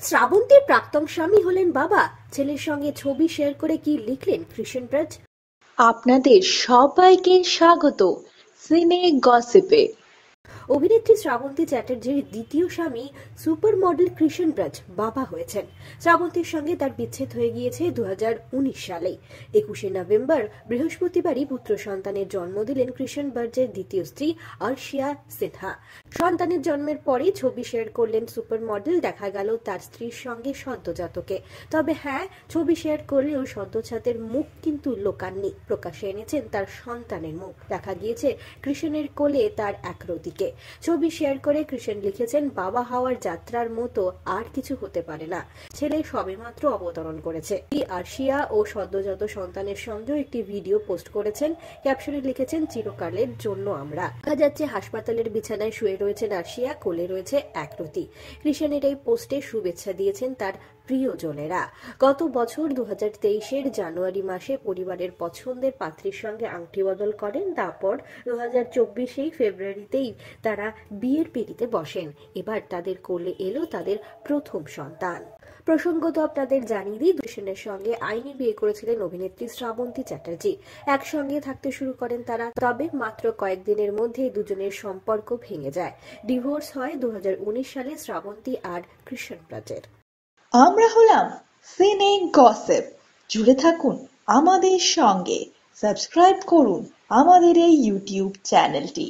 শ্রাবন্তীর প্রাক্তন স্বামী হলেন বাবা, ছেলের সঙ্গে ছবি শেয়ার করে কি লিখলেন কৃষণরাজ। আপনাদের সবাইকে স্বাগত সিনে গসিপে। অভিনেত্রী শ্রাবন্তী চ্যাটার্জির দ্বিতীয় স্বামী সুপার মডেল কৃষণরাজ বাবা হয়েছেন। শ্রাবন্তীর সঙ্গে তার বিচ্ছেদ হয়ে গিয়েছে 2019 সালে। 21শে নভেম্বর বৃহস্পতিবারই পুত্র সন্তানের জন্ম দিলেন কৃষণরাজের দ্বিতীয় স্ত্রী আরশিয়া সিনহা। সন্তানের জন্মের পরেই ছবি শেয়ার করলেন সুপার মডেল। দেখা গেল তার স্ত্রীর সঙ্গে সদ্যজাতকে। তবে হ্যাঁ, ছবি শেয়ার করলেও সদ্যজাতের মুখ কিন্তু লোকাননি, প্রকাশ্যে এনেছেন তার সন্তানের মুখ। দেখা গিয়েছে কৃষণের কোলে তার একরতিকে। ছবি শেয়ার করে কৃষণ লিখেছেন, বাবা হওয়ার যাত্রার মতো আর কিছু হতে পারে না, ছেলে সবেমাত্র অবতরণ করেছে। আরশিয়া ও সদ্যজাত সন্তানের সঙ্গেও একটি ভিডিও পোস্ট করেছেন। ক্যাপশনে লিখেছেন, চিরকালের জন্য আমরা। দেখা যাচ্ছে হাসপাতালের বিছানায় শুয়ে রয়েছেন আরশিয়া, কোলে রয়েছে একরতি। কৃষণের এই পোস্টে শুভেচ্ছা দিয়েছেন তার প্রিয়জনেরা। গত বছর 2023-এর জানুয়ারি মাসে পরিবারের পছন্দের পাত্রীর সঙ্গে আংটি বদল করেন। তারপর 2024 ফেব্রুয়ারিতেই তারা বিয়ের পিঁড়িতে বসেন। এবার তাদের কোলে এলো তাদের প্রথম সন্তান। প্রসঙ্গত আপনাদের জানিয়ে দিই, কৃষণের সঙ্গে আইনি বিয়ে করেছিলেন অভিনেত্রী শ্রাবন্তী চ্যাটার্জি। একসঙ্গে থাকতে শুরু করেন তারা, তবে মাত্র কয়েকদিনের মধ্যে দুজনের সম্পর্ক ভেঙে যায়। ডিভোর্স হয় 2019 সালে শ্রাবন্তী আর কৃষণরাজের। আমরা হলাম সিনে গসিপ। জুড়ে থাকুন আমাদের সঙ্গে, সাবস্ক্রাইব করুন আমাদের এই ইউটিউব চ্যানেলটি।